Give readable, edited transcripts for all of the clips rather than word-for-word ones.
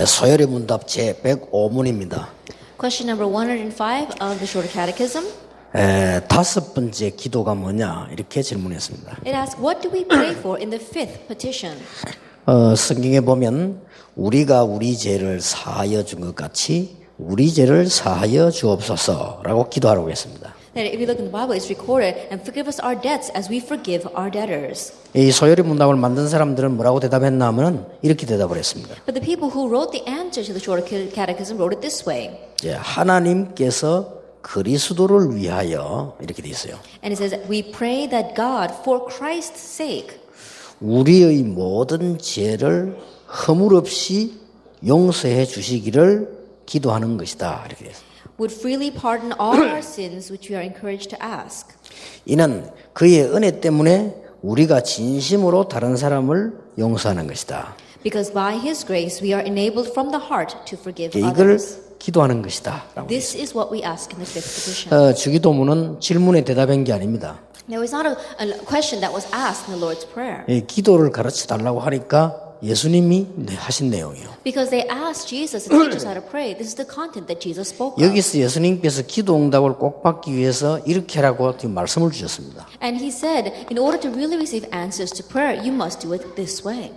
서열의 문답 제 105문입니다. Question number 105 of the Shorter Catechism. 다섯 번째 기도가 뭐냐 이렇게 질문했습니다. It asks, what do we pray for in the fifth petition? 성경에 보면 우리가 우리 죄를 사하여 준 것 같이 우리 죄를 사하여 주옵소서라고 기도하라고 했습니다. That if you look in the Bible, it's recorded, and forgive us our debts as we forgive our debtors. 이 서열의 문답을 만든 사람들은 뭐라고 대답했나 하면 이렇게 대답을 했습니다. But the people who wrote the answer to the Shorter Catechism wrote it this way. 하나님께서 그리스도를 위하여 이렇게 돼 있어요. And it says, we pray that God, for Christ's sake, 우리의 모든 죄를 허물 없이 용서해 주시기를 기도하는 것이다. 이렇게 돼요. would freely pardon all our sins which we are encouraged to ask. 이는 그의 은혜 때문에 우리가 진심으로 다른 사람을 용서하는 것이다. Because by His grace we are enabled from the heart to forgive 이걸 others. 기도하는 것이다. This is what we ask in the fifth petition. 주기도문은 질문에 대답한 게 아닙니다. Now it's not a question that was asked in the Lord's Prayer. 기도를 가르쳐 달라고 하니까 예수님이 하신 내용이에요. Because they asked Jesus to teach us how to pray. This is the content that Jesus spoke of. 여기서 예수님께서 기도 응답을 꼭 받기 위해서 이렇게 하라고 지금 말씀을 주셨습니다. And He said, in order to really receive answers to prayer, you must do it this way.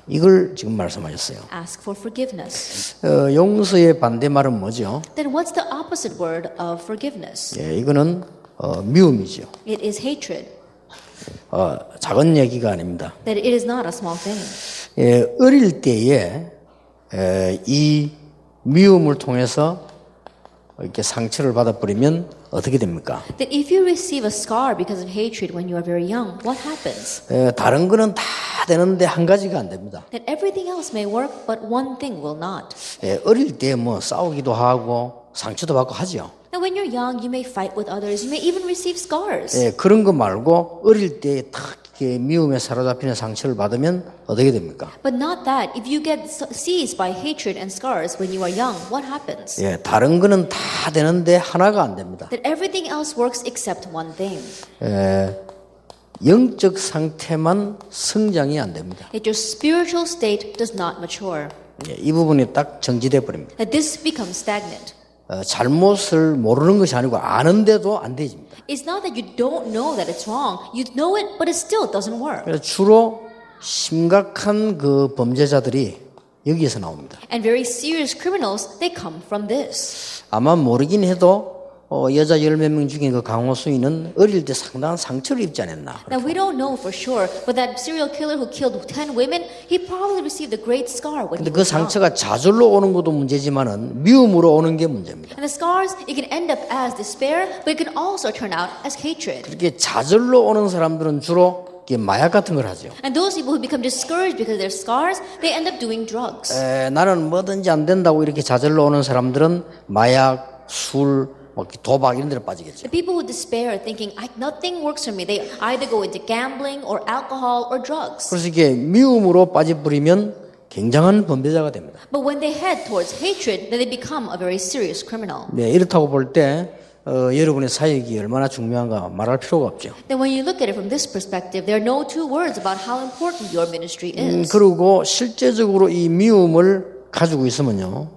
이걸 지금 말씀하셨어요. Ask for forgiveness. 용서의 반대말은 뭐죠? Then what's the opposite word of forgiveness? 이거는 미움이죠. It is hatred. 작은 얘기가 아닙니다. That it is not a small thing. 어릴 때에 이 미움을 통해서 이렇게 상처를 받아버리면 어떻게 됩니까? That if you receive a scar because of hatred when you are very young, what happens? 다른 거는 다 되는데 한 가지가 안 됩니다. That everything else may work, but one thing will not. 어릴 때 뭐 싸우기도 하고 상처도 받고 하죠. Now, when you're young, you may fight with others. You may even receive scars. 그런 거 말고 어릴 때 탁 미움에 사로잡히는 상처를 받으면 어떻게 됩니까? But not that. If you get seized by hatred and scars when you are young, what happens? 다른 거는 다 되는데 하나가 안 됩니다. That everything else works except one thing. 영적 상태만 성장이 안 됩니다. That your spiritual state does not mature. 이 부분이 딱 정지돼 버립니다. That this becomes stagnant. 잘못을 모르는 것이 아니고 아는데도 안 되집니다. It's not that you don't know that it's wrong. You know it, but it still doesn't work. 그래서 주로 심각한 그 범죄자들이 여기에서 나옵니다. And very serious criminals, they come from this. 아마 모르긴 해도 여자 10몇 명 중에 그 강호수인은 어릴 때 상당한 상처를 입지 않았나. Now we don't know for sure, but that serial killer who killed 10 women, he probably received a great scar when 근데 he 그 was young. 상처가 좌절로 오는 것도 문제지만은 미움으로 오는 게 문제입니다. And the scars, it can end up as despair, but it can also turn out as hatred. 그렇게 좌절로 오는 사람들은 주로 마약 같은 걸 하죠. And those people who become discouraged because of their scars, they end up doing drugs. 나는 뭐든지 안 된다고 이렇게 좌절로 오는 사람들은 마약, 술, 도박 이런 데로 빠지겠죠. The people who despair, thinking nothing works for me, they either go into gambling or alcohol or drugs. 그래서 이게 미움으로 빠져버리면 굉장한 범죄자가 됩니다. But when they head towards hatred, then they become a very serious criminal. 이렇다고 볼 때 여러분의 사역이 얼마나 중요한가 말할 필요가 없죠. Then when you look at it from this perspective, there are no two words about how important your ministry is. 그리고 실제적으로 이 미움을 가지고 있으면요.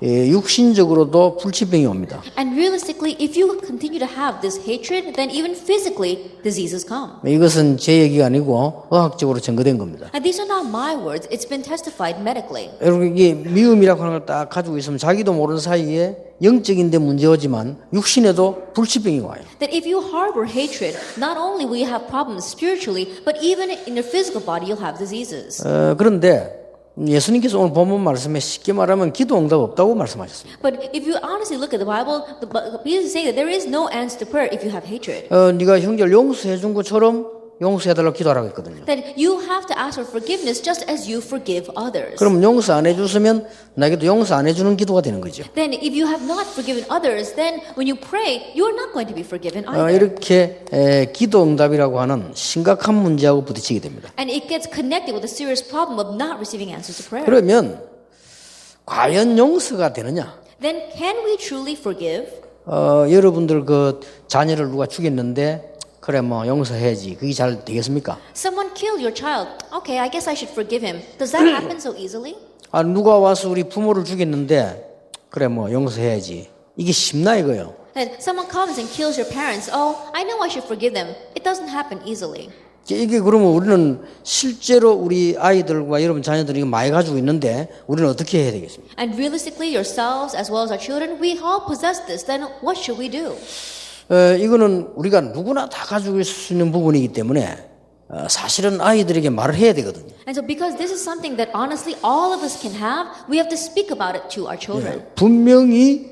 육신적으로도 불치병이 옵니다. And realistically, if you continue to have this hatred, then even physically, diseases come. 이것은 제 얘기가 아니고 의학적으로 증거된 겁니다. And these are not my words. It's been testified medically. 여러분 이게 미움이라고 하는 걸 딱 가지고 있으면 자기도 모르는 사이에 영적인 데 문제오지만 육신에도 불치병이 와요. That if you harbor hatred, not only will you have problems spiritually, but even in your physical body, you'll have diseases. 그런데 예수님께서 오늘 본문 말씀에 쉽게 말하면 기도 응답 없다고 말씀하셨습니다. But if you honestly look at the Bible, Jesus is saying that there is no answer to prayer if you have hatred. 네가 형제를 용서해 준 것처럼 용서해달라고 기도하라고 했거든요. That you have to ask for forgiveness just as you forgive others. 그럼 용서 안 해줬으면 나에게도 용서 안 해주는 기도가 되는 거죠. Then if you have not forgiven others, then when you pray, you are not going to be forgiven either. 이렇게 기도 응답이라고 하는 심각한 문제하고 부딪히게 됩니다. And it gets connected with the serious problem of not receiving answers to prayer. 그러면 과연 용서가 되느냐? Then can we truly forgive? 여러분들 그 자녀를 누가 죽였는데 그래 뭐 용서해야지. 그게 잘 되겠습니까? Someone killed your child. Okay, I guess I should forgive him. Does that happen so easily? 아, 누가 와서 우리 부모를 죽였는데 그래 뭐 용서해야지. 이게 쉽나 이거요. That someone comes and kills your parents. Oh, I know I should forgive them. It doesn't happen easily. 이게 그러면 우리는 실제로 우리 아이들과 여러분 자녀들이 많이 가지고 있는데 우리는 어떻게 해야 되겠습니까? And realistically, yourselves as well as our children, we all possess this. Then what should we do? 이거는 우리가 누구나 다 가지고 있을 수 있는 부분이기 때문에 사실은 아이들에게 말을 해야 되거든요. And so because this is something that honestly all of us can have, we have to speak about it to our children. 분명히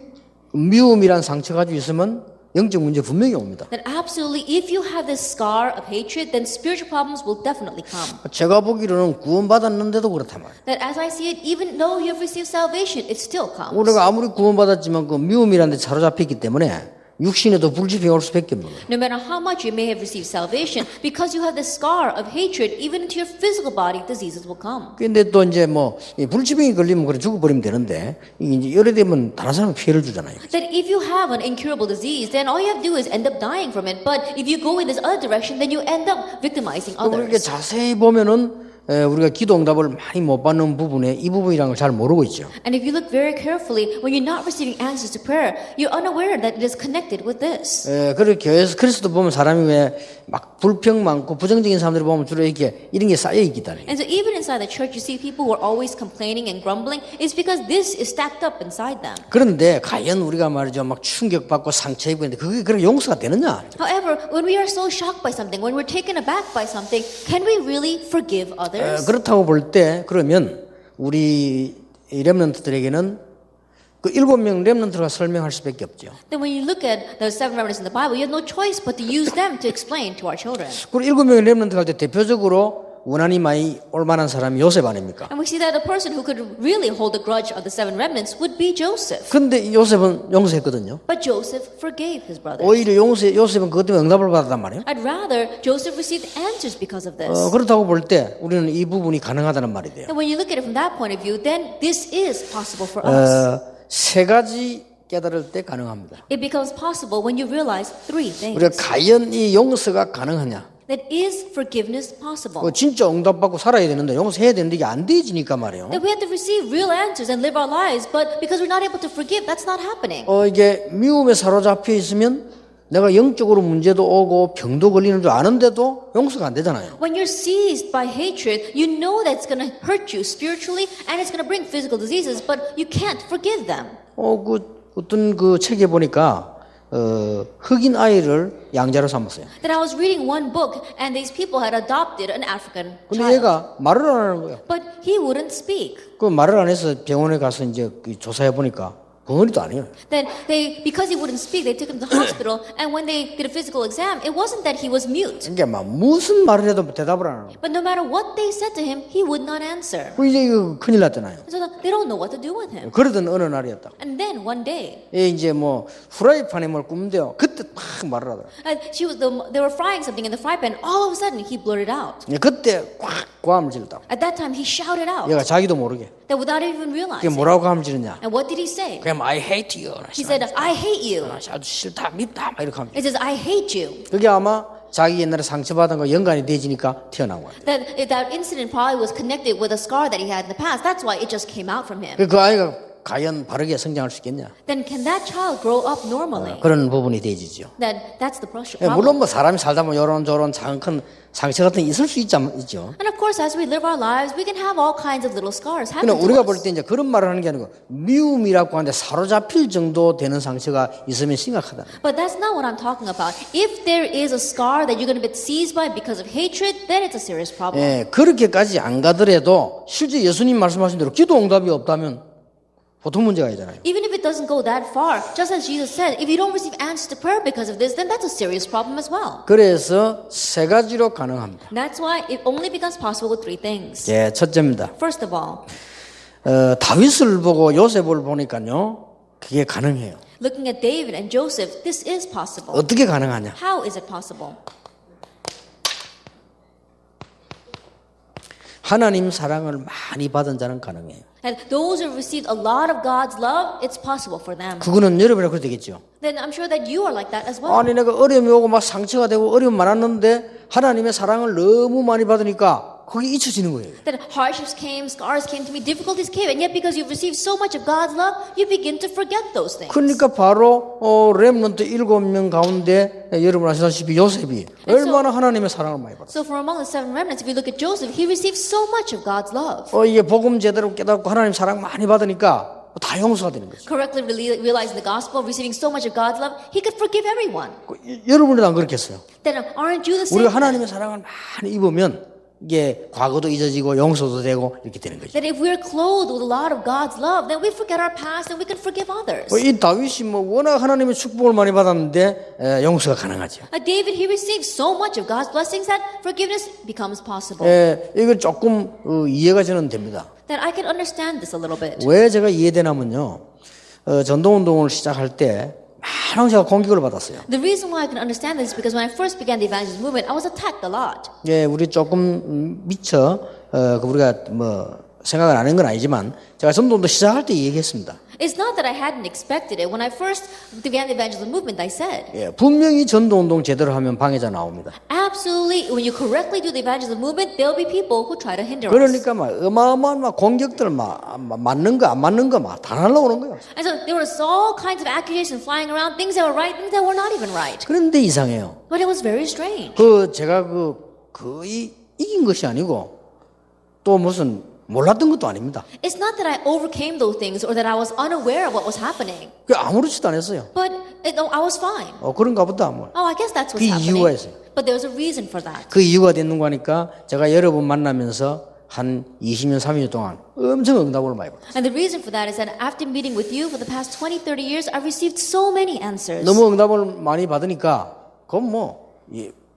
미움이란 상처 가지고 있으면 영적 문제 분명히 옵니다. That absolutely, if you have this scar of hatred, then spiritual problems will definitely come. 제가 보기로는 구원받았는데도 그렇단 말이에요. That as I see it, even though you have received salvation, it still comes. 우리가 아무리 구원받았지만 그 미움이라는 데 사로잡혔기 때문에 육신에도 불지병이 올 수밖에 없는 거예요. No matter how much you may have received salvation, because you have this scar of hatred, even into your physical body, diseases will come. 근데 또 이제 뭐 불치병이 걸리면 그래 죽어버리면 되는데 이게 이제 열에 되면 다른 사람 피해를 주잖아요. That if you have an incurable disease, then all you have to do is end up dying from it. But if you go in this other direction, then you end up victimizing 그렇게 others. 자세히 보면은 우리가 기도 응답을 많이 못 받는 부분에 이 부분이라는 걸 잘 모르고 있죠. And if you look very carefully, when you're not receiving answers to prayer, you're unaware that it is connected with this. 그리고 교회에서 그리스도 보면 사람이 왜 막 불평 많고 부정적인 사람들을 보면 주로 이렇게 이런 게 쌓여 있기 때문에. And so even inside the church, you see people who are always complaining and grumbling. It's because this is stacked up inside them. 그런데 과연 우리가 말이죠 막 충격받고 상처 입고 있는데 그게 그렇게 용서가 되느냐? However, when we are so shocked by something, when we're taken aback by something, can we really forgive others? 그렇다고 볼 때 그러면 우리 렘넌트들에게는 그 7명 렘넌트가 설명할 수밖에 없죠. Then when you look at the 7 remnants in the Bible, you have no choice but to use them to explain to our children. 그리고 7명의 렘넌트 할 때 대표적으로 원한이 많이 올 만한 사람이 요셉 아닙니까? And we see that a person who could really hold the grudge of the 7 remnants would be Joseph. 근데 요셉은 용서했거든요. But Joseph forgave his brothers. 오히려 요셉은 그것 때문에 응답을 받았단 말이에요. I'd rather Joseph received answers because of this. 그렇다고 볼 때 우리는 이 부분이 가능하다는 말이 돼요. And when you look at it from that point of view, then this is possible for us. 세 가지 깨달을 때 가능합니다. It becomes possible when you realize 3 things. 우리가 과연 이 용서가 가능하냐? That is forgiveness possible? 진짜 응답받고 살아야 되는데 용서해야 되는데 이게 안 되지니까 말이에요. That we have to receive real answers and live our lives, but because we're not able to forgive, that's not happening. 이게 미움에 사로잡혀 있으면 내가 영적으로 문제도 오고 병도 걸리는 줄 아는데도 용서가 안 되잖아요. When you're seized by hatred, you know that it's going to hurt you spiritually and it's going to bring physical diseases, but you can't forgive them. 어떤 그 책에 보니까 흑인 아이를 양자로 삼았어요. That I was reading one book and these people had adopted an African 근데 child. 얘가 말을 안 하는 거예요. But he wouldn't speak. 그 말을 안 해서 병원에 가서 이제 조사해 보니까 벙어리도 아니에요. Then because he wouldn't speak, they took him to the hospital. And when they did a physical exam, it wasn't that he was mute. 이게 막 무슨 말을 해도 대답을 안 하는 거예요. But no matter what they said to him, he would not answer. 그 이제 이거 큰일 났잖아요. And so they don't know what to do with him. 그러던 어느 날이었다. And then one day, 얘 이제 뭐 프라이팬에 뭘 굽는데요. 그때 막 말을 하더라. they were frying something in the fry pan. All of a sudden, he blurted out. 그때 꽉 고함을 질렀다. At that time, he shouted out. 얘가 자기도 모르게. That without even 그게 realizing. 뭐라고 고함을 지르냐? And what did he say? 그냥 I hate you. He said, I hate you. 아주 싫다, 밉다, 막 이렇게 합니다. It says, I hate you. 그게 아마 자기 옛날에 상처받은 거 연관이 되지니까 튀어나온 거예요. That incident probably was connected with a scar that he had in the past. That's why it just came out from him. 그 아이가 과연 바르게 성장할 수 있겠냐? Then can that child grow up normally? 그런 부분이 되지죠. That's the problem. 물론 뭐 사람이 살다 보면 이런저런 작은 큰 상처 같은 게 있을 수 있죠. And of course, as we live our lives, we can have all kinds of little scars happen 그러나 to 우리가 us. 볼 때 이제 그런 말을 하는 게 아니고 미움이라고 하는데 사로잡힐 정도 되는 상처가 있으면 심각하다. But that's not what I'm talking about. If there is a scar that you're going to be seized by because of hatred, then it's a serious problem. 예, 그렇게까지 안 가더라도 실제 예수님 말씀하신 대로 기도 응답이 없다면 보통 문제가 아니잖아요. Even if it doesn't go that far, just as Jesus said, if you don't receive answers to prayer because of this, then that's a serious problem as well. 그래서 세 가지로 가능합니다. That's why it only becomes possible with 3 things. 예, 첫째입니다. First of all, 다윗을 보고 요셉을 보니까요, 그게 가능해요. looking at David and Joseph, this is possible. 어떻게 가능하냐? How is it possible? 하나님 사랑을 많이 받은 자는 가능해요. And those who received a lot of God's love, it's possible for them. 그거는 여러분이라 그래도 되겠죠. Then I'm sure that you are like that as well. 아니 내가 어려움이 오고 막 상처가 되고 어려움 많았는데 하나님의 사랑을 너무 많이 받으니까 그게 잊혀지는 거예요. That hardships came, scars came to me, difficulties came, and yet because you've received so much of God's love, you begin to forget those things. 그러니까 바로 렘넌트 7명 가운데 여러분 아시다시피 요셉이 얼마나 하나님의 사랑을 많이 받았어요. So for among the 7 remnants, if you look at Joseph, he received so much of God's love. 이게 복음 제대로 깨닫고 하나님 사랑 많이 받으니까 다 용서가 되는 거죠. Correctly realizing the gospel, receiving so much of God's love, he could forgive everyone. 여러분도 안 그렇겠어요? Then aren't you the 우리가 same? 하나님의 사랑을 많이 입으면 이게 과거도 잊어지고 용서도 되고 이렇게 되는 거죠. That if we're clothed with a lot of God's love, then we forget our past and we can forgive others. 이 다윗이 워낙 하나님의 축복을 많이 받았는데 용서가 가능하죠. David, he received so much of God's blessings that forgiveness becomes possible. 이거 조금 이해가 저는 됩니다. That I can understand this a little bit. 왜 제가 이해되냐면요. 전도운동을 시작할 때 많은 제가 공격을 받았어요. The reason why I can understand this is because when I first began the evangelism movement, I was attacked a lot. 예, 우리 조금 미처 우리가 생각을 안 한 건 아니지만 제가 전도운동 시작할 때 얘기했습니다. It's not that I hadn't expected it. When I first began the evangelism movement, I said, 예, 분명히 전도운동 제대로 하면 방해자 나옵니다. absolutely, when you correctly do the evangelism movement, there'll be people who try to hinder us. 그러니까 막 어마어마한 막 공격들 막 맞는 거 안 맞는 거 막 다 날라오는 거예요. And so there was all kinds of accusations flying around, things that were right, things that were not even right. 그런데 이상해요. But it was very strange. 제가 거의 이긴 것이 아니고 또 무슨 몰랐던 것도 아닙니다. It's not that I overcame those things or that I was unaware of what was happening. 아무렇지도 않았어요. But I was fine. 그런가 보다 뭐. Oh, I guess that's what's 그 happening. 이유가 있어요. But there was a reason for that. 그 이유가 됐는 거니까 제가 여러분 만나면서 한 20년, 30년 동안 엄청 응답을 많이 받았어요. And the reason for that is that after meeting with you for the past 20, 30 years, I've received so many answers. 너무 응답을 많이 받으니까 그건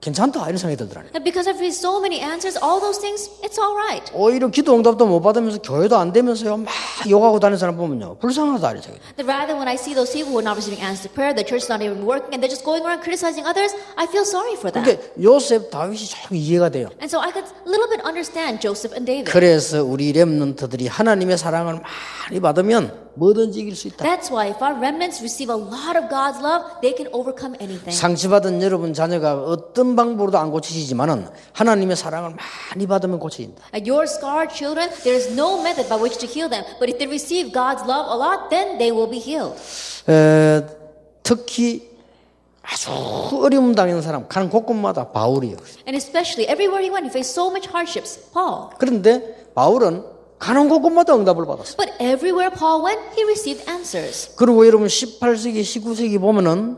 괜찮다 이런 생각이 들더라고요. And because I've received so many answers, all those things, it's all right. 오히려 기도 응답도 못 받으면서 교회도 안 되면서요 막 욕하고 다니는 사람 보면요 불쌍하다 이런 생각이 들어요. That rather when I see those people who are not receiving answers to prayer, the church is not even working, and they're just going around criticizing others, I feel sorry for them. 그러니까 요셉, 다윗이 좀 이해가 돼요. And so I could a little bit understand Joseph and David. 그래서 우리 렘넌트들이 하나님의 사랑을 많이 받으면 뭐든지 이길 수 있다. That's why if our remnants receive a lot of God's love, they can overcome anything. 상처받은 여러분 자녀가 어떤 방법으로도 안 고치지만은 하나님의 사랑을 많이 받으면 고쳐진다. At your scarred children, there is no method by which to heal them. But if they receive God's love a lot, then they will be healed. 특히 아주 어려움 당하는 사람 가는 곳곳마다 바울이에요. And especially everywhere he went, he faced so much hardships. Paul. 그런데 바울은 가는 곳곳마다 응답을 받았어요. But everywhere Paul went, he received answers. 그리고 여러분 18세기, 19세기 보면은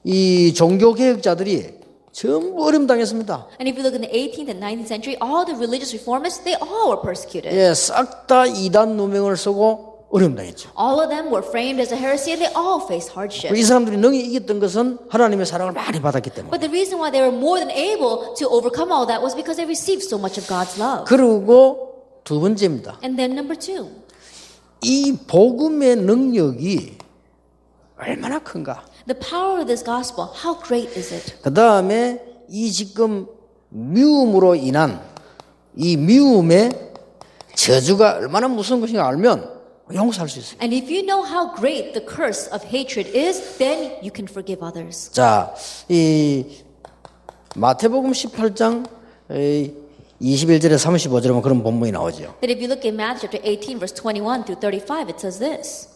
이 종교 개혁자들이 전부 어려움 당했습니다. And if you look in the 18th and 19th century, all the religious reformists, they all were persecuted. 예, 싹 다 이단 누명을 쓰고 어려움 당했죠. All of them were framed as a heresy and they all faced hardship. 이 사람들이 능히 이겼던 것은 하나님의 사랑을 많이 받았기 때문에. But the reason why they were more than able to overcome all that was because they received so much of God's love. 그리고 두 번째입니다. And then number 2, 이 복음의 능력이 얼마나 큰가. the power of this gospel, how great is it? 그 다음에 이 지금 미움으로 인한 이 미움의 저주가 얼마나 무서운 것인가 알면 용서할 수 있어요. And if you know how great the curse of hatred is, then you can forgive others. 자, 이 마태복음 18장 21절에 35절에 보면 그런 본문이 나오죠. That if you look in Matthew chapter 18, verse 21 through 35, it says this.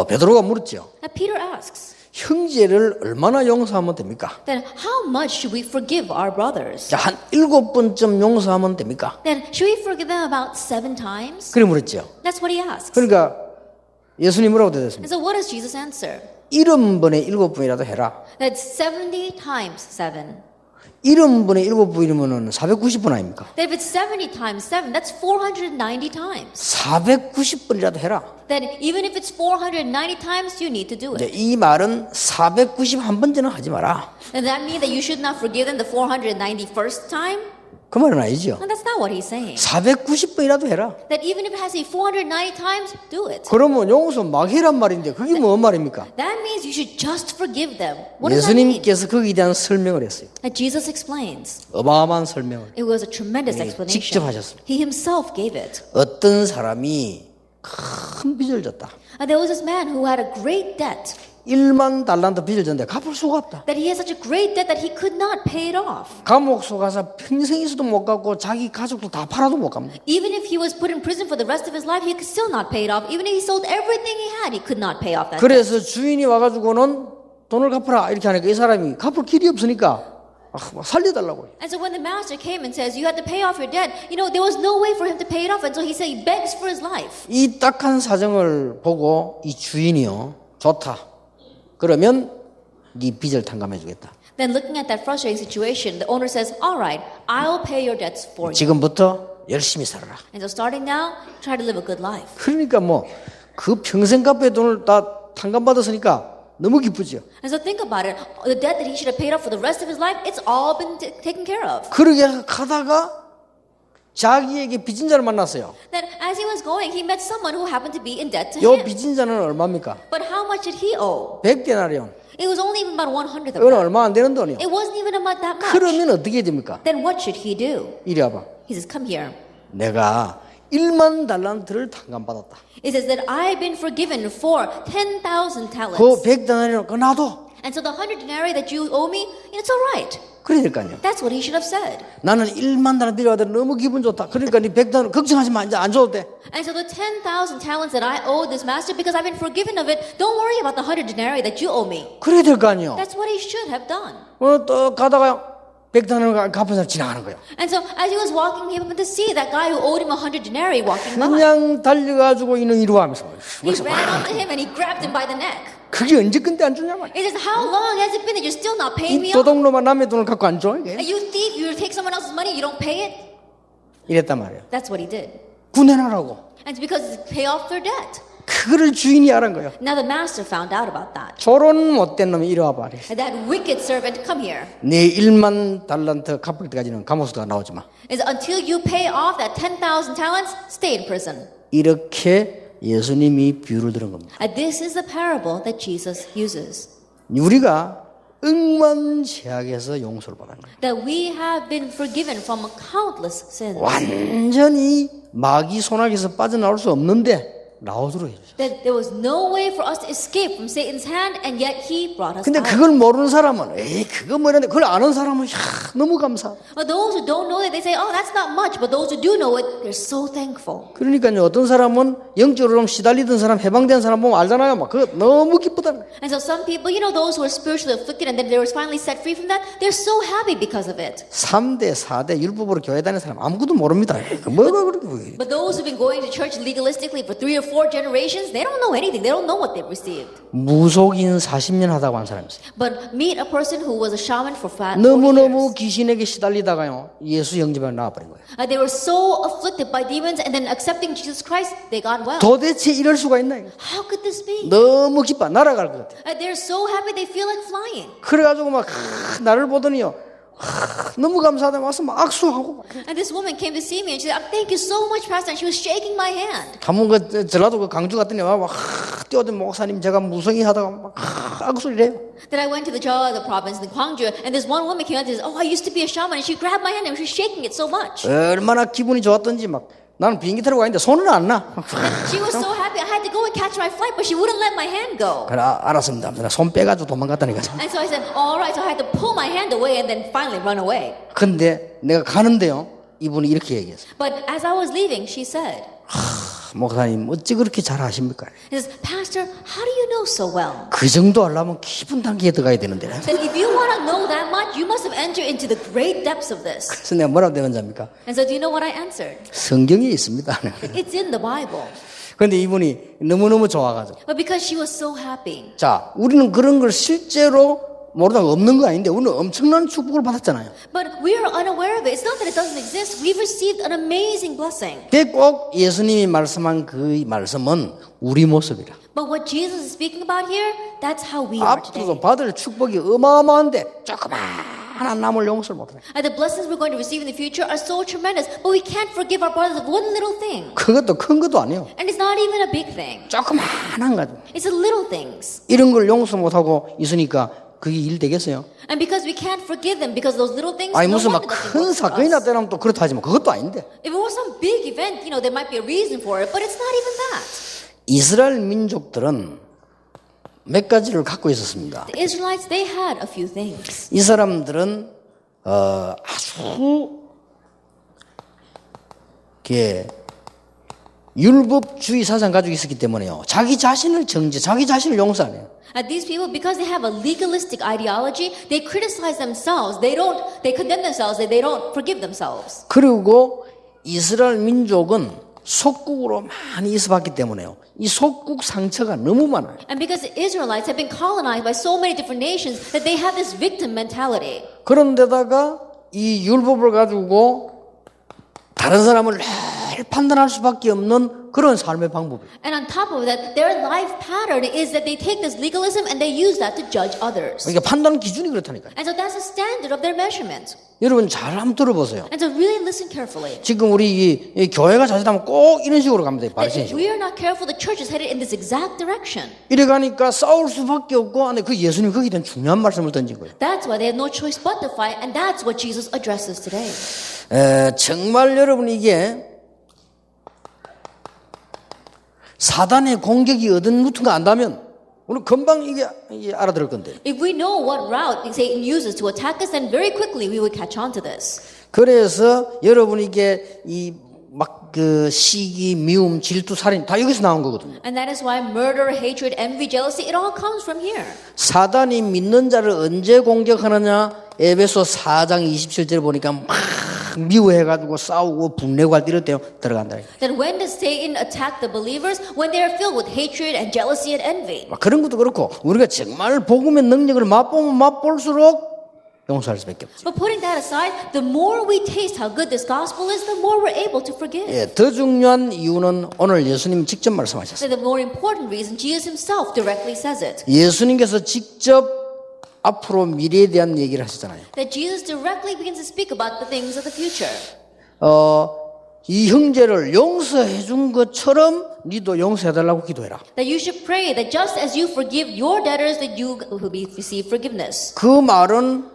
베드로가 물었죠. Now Peter asks, 형제를 얼마나 용서하면 됩니까? then how much should we forgive our brothers? 자, 한 7번쯤 용서하면 됩니까? Then should we forgive them about 7 times? 그래 물었죠. That's what he asks. 그러니까 예수님 뭐라고 대답했습니까? And so what does Jesus answer? 70번에 7번이라도 해라. That's 70 times 7. 70번에 7번이면은 490번 아닙니까? Then if it's 70 times 7, that's 490 times. 490번이라도 해라. Then even if it's 490 times, you need to do 이제 it. 이 말은 491번째는 하지 마라. Does that mean that you should not forgive them the 491st time? 그 말은 아니죠. No, that's not what he's saying. 490번이라도 해라. That even if it has to be 490 times, do it. 그러면 용서 막 해란 말인데 그게 뭔 말입니까? That means you should just forgive them. What does that mean? 예수님께서 거기에 대한 설명을 했어요. That Jesus explains. 어마어마한 설명을. It was a tremendous 네, explanation. 직접 하셨습니다. He himself gave it. 어떤 사람이 큰 빚을 졌다. There was this man who had a great debt. 1만 달란트 빚을 졌는데 갚을 수가 없다. that he has such a great debt that he could not pay it off. 감옥 속아서 평생 있어도 못 갚고 자기 가족도 다 팔아도 못 갚는. Even if he was put in prison for the rest of his life, he could still not pay it off. Even if he sold everything he had, he could not pay off that debt. 그래서 주인이 와가지고는 돈을 갚아라 이렇게 하니까 이 사람이 갚을 길이 없으니까 막 살려달라고. And so when the master came and says, you had to pay off your debt, there was no way for him to pay it off. And so he said he begs for his life. 이 딱한 사정을 보고 이 주인이요, 좋다. 그러면 네 빚을 탕감해 주겠다. Then looking at that frustrating situation, the owner says, all right, I'll pay your debts for you. 지금부터 열심히 살아라. And so starting now, try to live a good life. 그러니까 뭐 그 평생 갚을 돈을 다 탕감받았으니까 너무 기쁘죠. And so think about it. The debt that he should have paid off for the rest of his life, it's all been taken care of. 그러게 가다가 자기에게 빚진 자를 만났어요. Then as he was going, he met someone who happened to be in debt to 요 him. 빚진 자는 얼마입니까? But how much did he owe? 100데나리온. It was only even about 100th of 이건 that. 얼마 안 되는 돈이요. It wasn't even about that much. 그러면 어떻게 됩니까? Then what should he do? 이리 와봐. He says, come here. 내가 1만 달란트를 탕감받았다. It says that I've been forgiven for 10,000 talents. 그 100데나리온 그거 놔둬. And so the 100 denarii that you owe me, it's all right. 그래야 될 거 아니야. That's what he should have 사id. 나는 1만 달란트 빌려가다 너무 기분 좋다. 그러니까 네 100데나리온 걱정하지 마. 이제 안 줘도 돼. And so the 10,000 talents that I owe this master, because I've been forgiven of it, don't worry about the 100 denarii that you owe me. 그래야 될 거 아니야. That's what he should have done. 또 가다가 100데나리온 갚은 사람 지나가는 거야. And so as he was walking, he happened to see that guy who owed him 100 denarii walking by. 그냥 달려가지고 이놈 이리 와 하면서 He ran up to him and he grabbed him by the neck. 그게 언제 건데 안 주냐 말이야. He says, how long has it been that you're still not paying 이 me off? 도둑놈아 남의 돈을 갖고 안 줘? 이게? You thief, you take someone else's money, you don't pay it? 이랬단 말이야. That's what he did. 구내놔라고. And it's because it's to pay off their debt. 그거를 주인이 알은 거야. Now the master found out about that. 저런 못된 놈이 이리 와봐. And that wicked servant, come here. 네 1만 달란트 갚을 때까지는 감옥에서 나오지 마. Is until you pay off that 10,000 talents, stay in prison. 이렇게 예수님이 비유를 들은 겁니다. And this is the parable that Jesus uses. 우리가 억만제약에서 용서를 받은 거예요. That we have been forgiven from countless sins. 완전히 마귀 손아귀에서 빠져나올 수 없는데 나오도록 해주셨어요. That there was no way for us to escape from Satan's hand, and yet he brought us 근데 out. 그걸 모르는 사람은 에이 그거 뭐 이런데 그걸 아는 사람은 너무 감사. But those who don't know it, they say, oh, that's not much. But those who do know it, they're so thankful. 그러니까요 어떤 사람은 영적으로 좀 시달리던 사람 해방된 사람 보면 알잖아요. 막 그거 너무 기쁘다. And so some people, those who are spiritually afflicted and then they were finally set free from that, they're so happy because of it. 3대 4대 율법으로 교회 다니는 사람 아무것도 모릅니다. 뭐가 그렇게 But those who've been going to church legalistically for 3 or 4 generations, they don't know anything. They don't know what they've received. 무속인 40년 하다고 한 사람이 있어요. But meet a person who was a shaman for 40 너무너무 years. 귀신에게 시달리다가요 예수 영접에 나와버린 거예요. They were so afflicted by demons and then accepting Jesus Christ, they got well. 도대체 이럴 수가 있나 이거. How could this be? 너무 기뻐 날아갈 것 같아. They're so happy they feel like flying. 그래가지고 막 나를 보더니요 너무 감사하다 와서 막 악수하고 막. And this woman came to see me and she said, thank you so much, Pastor. And she was shaking my hand. 한번 그 전라도 그 강주 갔더니 막 뛰어든 목사님 제가 무성이 하다가 막 악수를 해요. Then I went to the province in Gwangju, and this one woman came out and said, oh, I used to be a shaman. And she grabbed my hand and she was shaking it so much. 얼마나 기분이 좋았던지 막 나는 비행기 타러 가는데 손은 안 나. She was so happy. I had to go and catch my flight, but she wouldn't let my hand go. 그래 알았습니다. 손 빼가지고 도망갔다니까. And so I said, all right. So I had to pull my hand away and then finally run away. 근데 내가 가는데요 이분이 이렇게 얘기했어요. But as I was leaving, she said, 목사님 어찌 그렇게 잘 아십니까? he says, Pastor, how do you know so well? 그 정도 하려면 깊은 단계에 들어가야 되는데. That if you want to know that much, you must have entered into the great depths of this. 그래서 내가 뭐라고 대답합니까? And so do you know what I answered? 성경에 있습니다. It's in the Bible. 그런데 이분이 너무너무 좋아가지고. But because she was so happy. 자, 우리는 그런 걸 실제로 모르다가 없는 거 아닌데 우리는 엄청난 축복을 받았잖아요. But we are unaware of it. It's not that it doesn't exist. We've received an amazing blessing. 그게 꼭 예수님이 말씀한 그 말씀은 우리 모습이라. But what Jesus is speaking about here, that's how we are today. 앞으로도 받을 축복이 어마어마한데 조그마한 남을 용서를 못해. And the blessings we're going to receive in the future are so tremendous, but we can't forgive our brothers of one little thing. 그것도 큰 것도 아니에요. And it's not even a big thing. 조그마한 가지. It's the little things. 이런 걸 용서 못하고 있으니까 그게 일 되겠어요? And because we can't forgive them because of those little things, 아니 no 무슨 막 wonder nothing 큰 works for 사건이 us. 났다면 또 그렇다 하지만 그것도 아닌데. If it was some big event, there might be a reason for it, but it's not even that. 이스라엘 민족들은 몇 가지를 갖고 있었습니다. The Israelites, they had a few things. 이 사람들은 아주 율법주의 사상 가지고 있었기 때문에요. 자기 자신을 정죄, 자기 자신을 용서 안 해요. And these people, because they have a legalistic ideology, they criticize themselves. They condemn themselves. They don't forgive themselves. 그리고 이스라엘 민족은 속국으로 많이 있어봤기 때문에요. 이 속국 상처가 너무 많아요. And because the Israelites have been colonized by so many different nations that they have this victim mentality. 그런데다가 이 율법을 가지고 다른 사람을 늘 판단할 수밖에 없는 그런 삶의 방법이에요. And on top of that, their life pattern is that they take this legalism and they use that to judge others. 그러니까 판단 기준이 그렇다니까요. And so that's the standard of their measurement. 여러분 잘 한번 들어보세요. And so really listen carefully. 지금 우리 이 교회가 자칫하면 꼭 이런 식으로 가면 돼요. That 바리새인 if 식으로. we are not careful, the church is headed in this exact direction. 이래 가니까 싸울 수밖에 없고 안에 그 예수님이 거기에 대한 중요한 말씀을 던진 거예요. That's why they have no choice but to fight, and that's what Jesus addresses today. 정말 여러분 이게 사단의 공격이 어떤 루트인가 안다면 우리 금방 이게 알아들을 건데. If we know what route Satan uses to attack us, then very quickly we would catch on to this. 그래서 여러분 이게 이 막 그 시기, 미움, 질투, 살인 다 여기서 나온 거거든요. And that is why murder, hatred, envy, jealousy, it all comes from here. 사단이 믿는 자를 언제 공격하느냐? 에베소 4장 27절 보니까 막 미워해가지고 싸우고 분내고 할 때 이럴 때 들어간다. Then when does Satan attack the believers? When they are filled with hatred and jealousy and envy. 막 그런 것도 그렇고 우리가 정말 복음의 능력을 맛보면 맛볼수록 용서할 수밖에 없죠. But putting that aside, the more we taste how good this gospel is, the more we're able to forgive. 예, 더 중요한 이유는 오늘 예수님이 직접 말씀하셨어요. So the more important reason, Jesus himself directly says it. 예수님께서 직접 앞으로 미래에 대한 얘기를 하시잖아요. That Jesus directly begins to speak about the things of the future. 이 형제를 용서해 준 것처럼 니도 용서해달라고 기도해라. That you should pray that just as you forgive your debtors, that you will receive forgiveness. 그 말은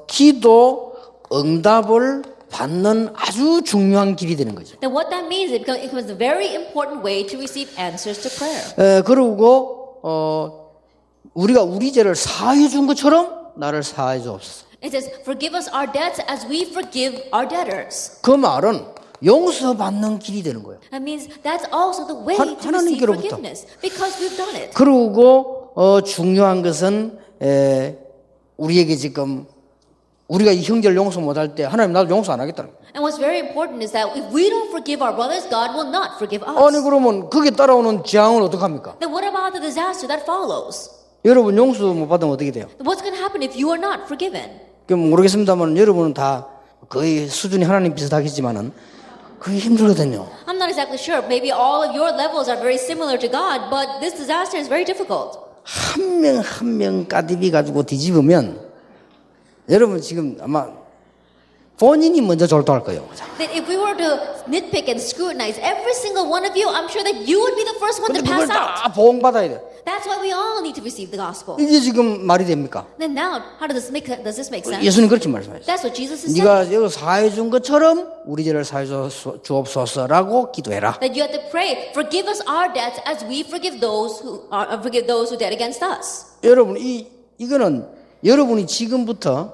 기도 응답을 받는 아주 중요한 길이 되는 거죠. Then what that means, it becomes a very important way to receive answers to prayer. 그리고 우리가 우리 죄를 사해 준 것처럼 나를 사해 주옵소서. It says, forgive us our debts as we forgive our debtors. 그 말은 용서받는 길이 되는 거예요. That means that's also the way to receive 하나님께로부터. forgiveness because we've done it. 그리고 중요한 것은 우리에게 지금 우리가 이 형제를 용서 못할 때 하나님 나도 용서 안 하겠다는 거예요. And what's very important is that if we don't forgive our brothers, God will not forgive us. 아니 그러면 그게 따라오는 재앙은 어떡합니까? Then what about the disaster that follows? 여러분 용서 못 받으면 어떻게 돼요? What's going to happen if you are not forgiven? 그럼 모르겠습니다만 여러분은 다 거의 수준이 하나님 비슷하겠지만은 그게 힘들거든요. I'm not exactly sure. Maybe all of your levels are very similar to God, but this disaster is very difficult. 한 명 한 명 까디비 가지고 뒤집으면 여러분 지금 아마 본인이 먼저 졸도할 거예요. That if we were to nitpick and scrutinize every single one of you, I'm sure that you would be the first one 근데 to pass 그걸 out. 다 보응받아야 돼. That's why we all need to receive the gospel. 이게 지금 말이 됩니까? Then now, how does this make sense? 예수님 그렇게 말씀하셨어요. That's what Jesus is saying. 네가 여기 사해 준 것처럼 우리 죄를 사해 주옵소서라고 기도해라. That you have to pray, forgive us our debts as we forgive those who debt against us. 여러분 이거는 여러분이 지금부터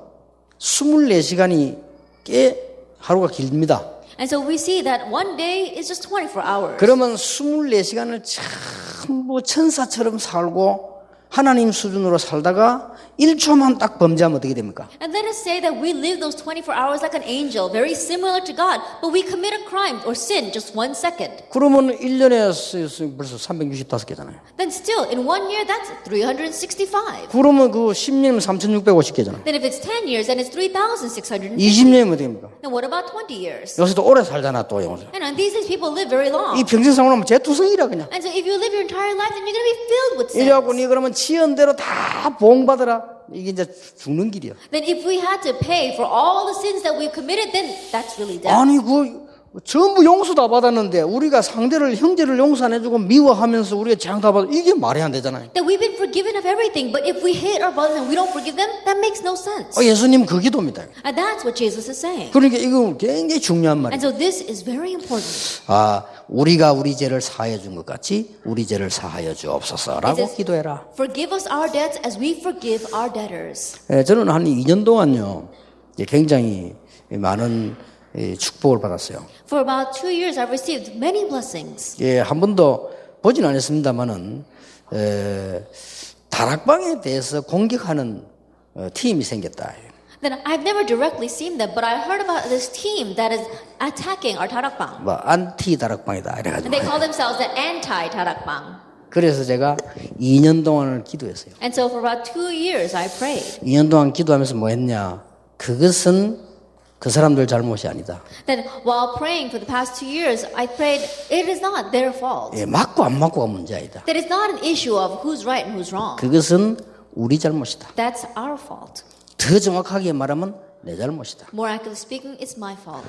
24시간이 꽤 하루가 길입니다. And so we see that one day is just 24 hours. 그러면 24시간을 전부 천사처럼 살고 하나님 수준으로 살다가 1초만 딱 범죄하면 어떻게 됩니까? And let us say that we live those 24 hours like an angel, very similar to God, but we commit a crime or sin just 1 second. 그러면 1년에 벌써 365개잖아요. Then still, in 1 year, that's 365. 그러면 그 10년이면 3650개잖아요. Then if it's 10 years, then it's 3,650. 20년이면 어떻게 됩니까? Then what about 20 years? 요새도 오래 살잖아 또 영어서. And these days people live very long. 이 평생 살면 재투성이라 그냥. And so if you live your entire life, then you're going to be filled with 이래갖고 sins. 니 그러면 치연대로 다 보응받아라. 이게 이제 죽는 길이야. Then if we had to pay for all the sins that we've committed, then that's really death. 아니 전부 용서 다 받았는데 우리가 상대를 형제를 용서 안 해주고 미워하면서 우리가 재앙 다 받아 이게 말이 안 되잖아요. That we've been forgiven of everything, but if we hate our brothers and we don't forgive them, that makes no sense. 예수님 그 기도입니다. And that's what Jesus is saying. 그러니까 이거 굉장히 중요한 말이에요. And so this is very important. 우리가 우리 죄를 사하여 준 것 같이 우리 죄를 사하여 주옵소서라고 기도해라. Forgive us our debts as we forgive our debtors. 저는 한 2년 동안요 굉장히 많은 축복을 받았어요. For about 2 years, I've received many blessings. 한 번도 보진 않았습니다만은 다락방에 대해서 공격하는 팀이 생겼다. Then I've never directly seen them, but I heard about this team that is attacking our tarakbang. 뭐 안티 다락방이다 And 이래가지고. they call themselves the anti-tarakbang. 그래서 제가 2년 동안을 기도했어요. And so for about 2 years, I prayed. 2년 동안 기도하면서 뭐 했냐? 그것은 그 사람들 잘못이 아니다. Then while praying for the past 2 years, I prayed, it is not their fault. 맞고 안 맞고가 문제 아니다. That it's not an issue of who's right and who's wrong. 그것은 우리 잘못이다. That's our fault. 더 정확하게 말하면 내 잘못이다. More accurately speaking, it's my fault.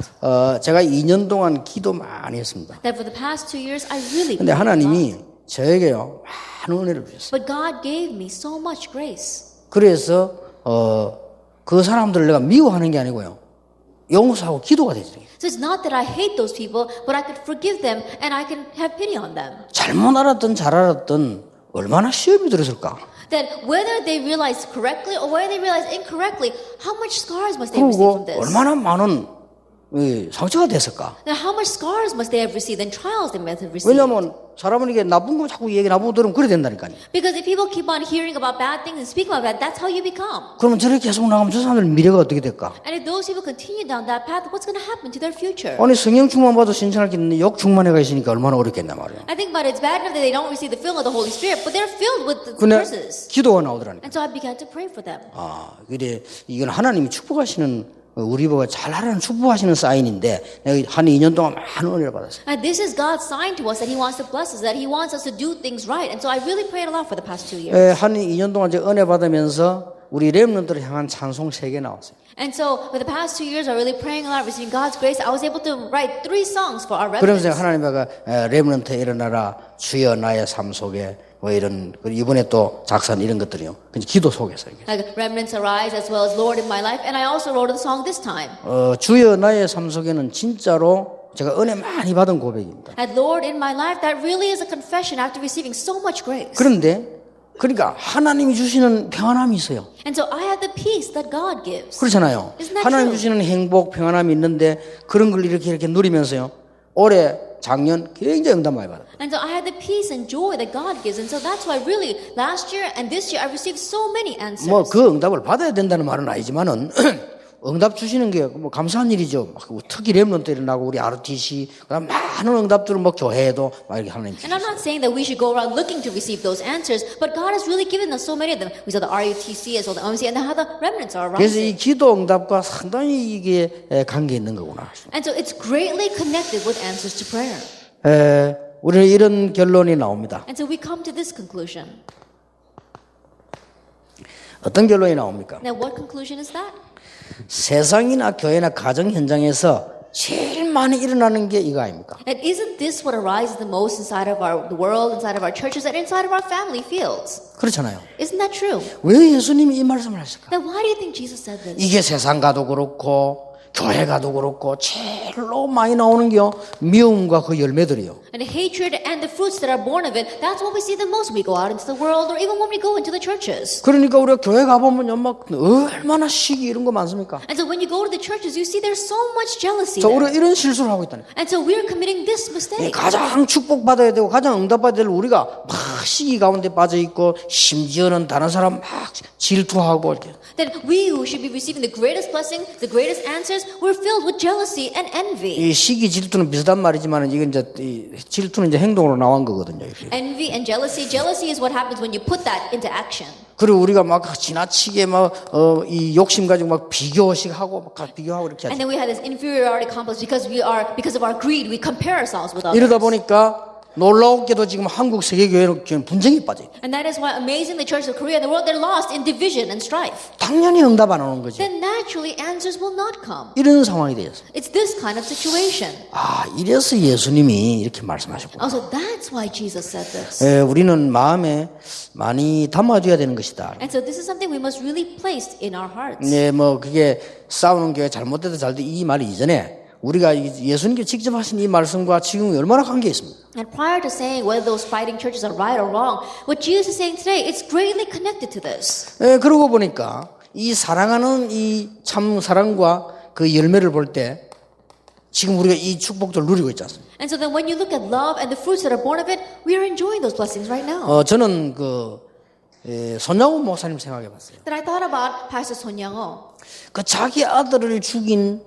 제가 2년 동안 기도 많이 했습니다. That for the past 2 years, I really 근데 prayed a lot. 하나님이 저에게요 많은 은혜를 주셨어요. But God gave me so much grace. 그래서 그 사람들을 내가 미워하는 게 아니고요 용서하고 기도가 되죠. So it's not that I hate those people, but I could forgive them and I can have pity on them. 잘못 알았든 잘 알았든 얼마나 시험이 들었을까. That whether they realize correctly or whether they realize incorrectly, how much scars must they receive from 그리고 this? 얼마나 많은 상처가 됐을까. Now, how much scars must they have received and trials they must have received? 왜냐하면 사람은 이게 나쁜 거 자꾸 얘기 나쁘고 들으면 그래 된다니까요. Because if people keep on hearing about bad things and speak about that, that's how you become. 그러면 저렇게 계속 나가면 저 사람들 미래가 어떻게 될까? And if those people continue down that path, what's going to happen to their future? 아니 성령 충만 받아 신천할 게 있는데 욕 충만해가 있으니까 얼마나 어렵겠냐 말이야. I think about it, it's bad enough that they don't receive the filling of the Holy Spirit, but they're filled with the 근데 curses. 기도가 나오더라니까. And so I began to pray for them. 그래 이건 하나님이 축복하시는 우리 보고 잘하라는 축복하시는 사인인데 내가 한 2년 동안 많은 은혜를 받았어요. And this is God's sign to us that He wants to bless us, that He wants us to do things right. And so I really prayed a lot for the past 2 years. 한 2년 동안 제가 은혜 받으면서 우리 렘넌트를 향한 찬송 3개 나왔어요. And so for the past 2 years, I really praying a lot, receiving God's grace. I was able to write 3 songs for our 그러면서 reverends. 하나님과 렘넌트 일어나라 주여 나의 삶 속에 뭐 이런 그리고 이번에 또 작사한 이런 것들이요. 그냥 기도 속에서 이게. Like Remnants Arise as well as Lord in my life. And I also wrote a song this time. 주여 나의 삶 속에는 진짜로 제가 은혜 많이 받은 고백입니다. And Lord in my life, that really is a confession after receiving so much grace. 그런데 그러니까 하나님이 주시는 평안함이 있어요. And so I have the peace that God gives. 그렇잖아요. Isn't that 하나님 true? 주시는 행복, 평안함이 있는데 그런 걸 이렇게 누리면서요. 올해 작년 굉장히 응답 많이 받았어요. And so I had the peace and joy that God gives. And so that's why really last year and this year I received so many answers. 뭐 그 응답을 받아야 된다는 말은 아니지만은 응답 주시는 게 뭐 감사한 일이죠. 막 특히 렘넌트 일어나고 우리 RTC 그다음 많은 응답들을 뭐 교회에도 막 이렇게 하나님 And I'm 주셨어요. not saying that we should go around looking to receive those answers, but God has really given us so many of them. We saw the RUTC as well the OMC and how the remnants are around. 그래서 이 기도 응답과 상당히 이게 관계 있는 거구나. And so it's greatly connected with answers to prayer. 우리는 이런 결론이 나옵니다. And so we come to this conclusion. 어떤 결론이 나옵니까? Now, what conclusion is that? 세상이나 교회나 가정 현장에서 제일 많이 일어나는 게 이거 아닙니까? And isn't this what arises the most inside of the world, inside of our churches, and inside of our family fields? 그렇잖아요. Isn't that true? 왜 예수님이 이 말씀을 하실까? Then why do you think Jesus said this? 이게 세상 가도 그렇고 교회 가도 그렇고 제일로 많이 나오는 게요 미움과 그 열매들이요. And the hatred and the fruits that are born of it, that's what we see the most when we go out into the world or even when we go into the churches. 그러니까 우리가 교회 가보면요 막 얼마나 시기 이런 거 많습니까? And so when you go to the churches, you see there's so much jealousy 저 there. 우리가 이런 실수를 하고 있다니. And so we're committing this mistake. 가장 축복받아야 되고 가장 응답받아야 될 우리가 막 시기 가운데 빠져 있고 심지어는 다른 사람 막 질투하고 이렇게. That we who should be receiving the greatest blessing, the greatest answers, we're filled with jealousy and envy. 이 시기 질투는 비슷한 말이지만 이건 이제 이 질투는 이제 행동으로 나온 거거든요. 이렇게. Envy and jealousy. Jealousy is what happens when you put that into action. 그리고 우리가 막 지나치게 막 이 욕심 가지고 막 비교식 하고 막 비교하고 이렇게 And 하죠. then we have this inferiority complex because of our greed, we compare ourselves with others. 이러다 보니까 놀라웠게도 지금 한국 세계교회는 분쟁이 빠져요. And that is why amazing the church of Korea and the world, they're lost in division and strife. 당연히 응답 안 오는 거죠. Then naturally answers will not come. 이런 상황이 되었어요. It's this kind of situation. 아, 이래서 예수님이 이렇게 말씀하셨구나. Also, that's why Jesus said this. 우리는 마음에 많이 담아둬야 되는 것이다. And so this is something we must really place in our hearts. 네, 뭐 그게 싸우는 교회 잘못돼도 잘돼 이 말이 이전에 우리가 예수님께 직접 하신 이 말씀과 지금 얼마나 관계 있습니다. And prior to saying whether those fighting churches are right or wrong, what Jesus is saying today, it's greatly connected to this. 그러고 보니까 이 사랑하는 이 참 사랑과 그 열매를 볼 때 지금 우리가 이 축복들을 누리고 있지 않습니까? And so then when you look at love and the fruits that are born of it, we are enjoying those blessings right now. 저는 손양호 목사님 생각해 봤어요. That I thought about Pastor Son Young-oh. 그 자기 아들을 죽인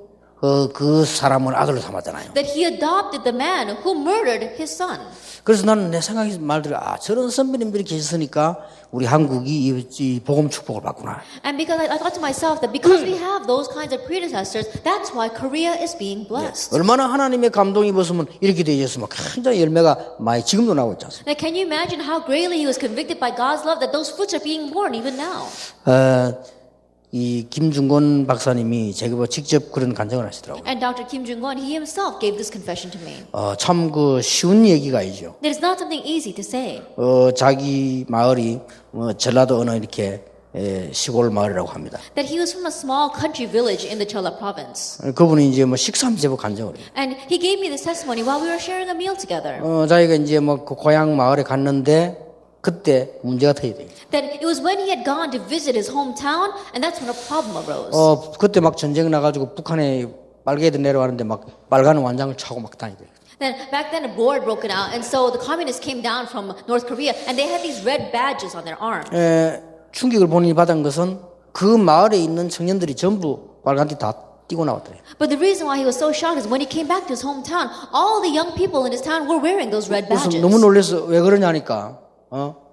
그 사람을 아들로 삼았잖아요. That he adopted the man who murdered his son. 그래서 나는 내 생각이 말대로 저런 선배님들이 계셨으니까 우리 한국이 이 복음 축복을 받구나. And because I thought to myself that because we have those kinds of predecessors, that's why Korea is being blessed. 얼마나 하나님의 감동이 입었으면 이렇게 되셨으면 굉장히 열매가 많이 지금도 나오고 있지 않습니까? Now, can you imagine how greatly he was convicted by God's love that those fruits are being born even now? 이 김중곤 박사님이 제게 직접 그런 간증을 하시더라고요. And Dr. Kim Jung-won, he himself gave this confession to me. 참 쉬운 얘기가 아니죠. That is not something easy to say. 자기 마을이 전라도 어느 이렇게 시골 마을이라고 합니다. That he was from a small country village in the Cholla province. 그분이 이제 식사하면서 제법 간증을 해요. And he gave me this testimony while we were sharing a meal together. 자기가 이제 그 고향 마을에 갔는데 그때 문제가 터지더래요. That it was when he had gone to visit his hometown, and that's when a problem arose. 그때 막 전쟁 나가지고 북한에 빨개들 내려왔는데 막 빨간 완장을 차고 막 다니더래요. Then back then a war had broken out, and so the communists came down from North Korea, and they had these red badges on their arms. 충격을 본인이 받은 것은 그 마을에 있는 청년들이 전부 빨간 티 다 띄고 나왔더래요. But the reason why he was so shocked is when he came back to his hometown, all the young people in his town were wearing those red 그래서 badges. 너무 놀라서 왜 그러냐니까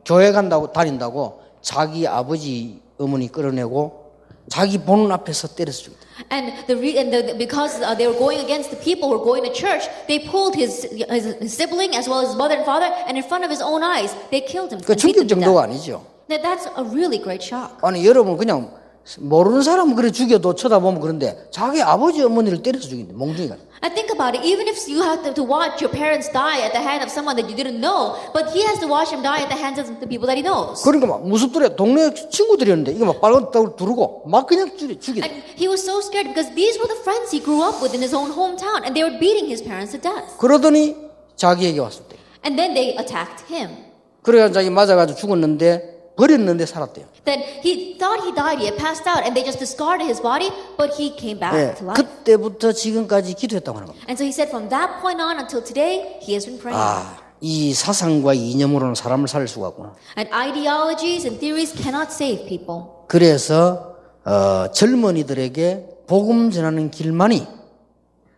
교회 다닌다고 자기 아버지 어머니 끌어내고 자기 보는 앞에서 때려서 죽였다. And because they were going against the people who were going to church, they pulled his sibling as well as his mother and father, and in front of his own eyes, they killed him. 그 충격 정도가 아니죠. That's a really great shock. 아니 여러분 그냥 모르는 사람은 그래 죽여도 쳐다보면 그런데 자기 아버지 어머니를 때려서 죽인대 몽둥이가. And think about it, even if you have to watch your parents die at the hand of someone that you didn't know, but he has to watch him die at the hands of the people that he knows. 그러니까 막 무섭더래. 동네 친구들이었는데 이거 막 빨간 떡을 두르고 막 그냥 죽이대. And he was so scared because these were the friends he grew up with in his own hometown, and they were beating his parents to death. 그러더니 자기에게 왔을 때. And then they attacked him. 그래가 자기 맞아가지고 죽었는데 버렸는데 살았대요. Then he thought he died, he had passed out, and they just discarded his body, but he came back to life. 그때부터 지금까지 기도했다고 하는 겁니다. And so he said from that point on until today, he has been praying. 이 사상과 이념으로는 사람을 살릴 수가 없구나. And ideologies and theories cannot save people. 그래서 젊은이들에게 복음 전하는 길만이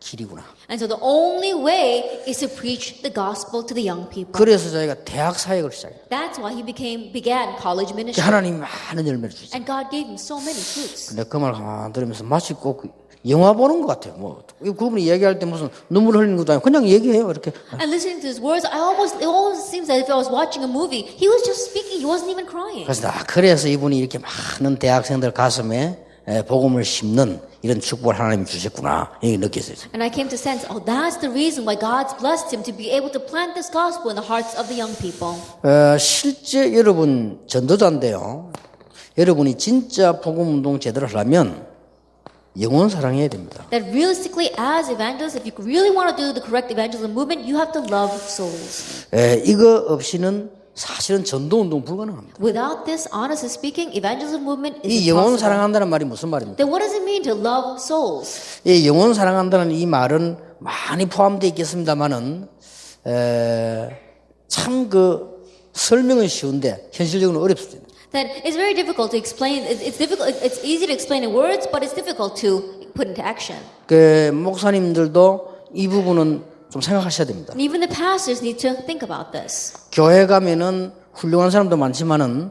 길이구나. And so the only way is to preach the gospel to the young people. 그래서 저희가 대학 사역을 시작해요. That's why he began college ministry. 하나님이 많은 열매를 주시죠. And God gave him so many fruits. 근데 그 말 가만 들으면서 마치 꼭 영화 보는 것 같아요. 뭐 그분이 얘기할 때 무슨 눈물 흘리는 것도 아니고 그냥 얘기해요. 이렇게. And listening to his words, it almost seems as if I was watching a movie. He was just speaking. He wasn't even crying. 그래서 이분이 이렇게 많은 대학생들 가슴에 복음을 심는 이런 축복을 하나님이 주셨구나 이렇게 느꼈어요. And I came to sense, that's the reason why God's blessed him to be able to plant this gospel in the hearts of the young people. 실제 여러분 전도자인데요. 여러분이 진짜 복음 운동 제대로 하려면 영혼 사랑해야 됩니다. That realistically, as evangelists, if you really want to do the correct evangelism movement, you have to love souls. 이거 없이는 사실은 전도 운동 불가능합니다. Without this, honestly speaking, evangelism movement is 이 영혼 impossible. 사랑한다는 말이 무슨 말입니까? Then what does it mean to love souls? 이 영혼 사랑한다는 이 말은 많이 포함되어 있겠습니다만은 참 설명은 쉬운데 현실적으로는 어렵습니다. That it's very difficult to explain. It's difficult. It's easy to explain in words, but it's difficult to put into action. 목사님들도 이 부분은 좀 생각하셔야 됩니다. And even the pastors need to think about this. 교회 가면은 훌륭한 사람도 많지만은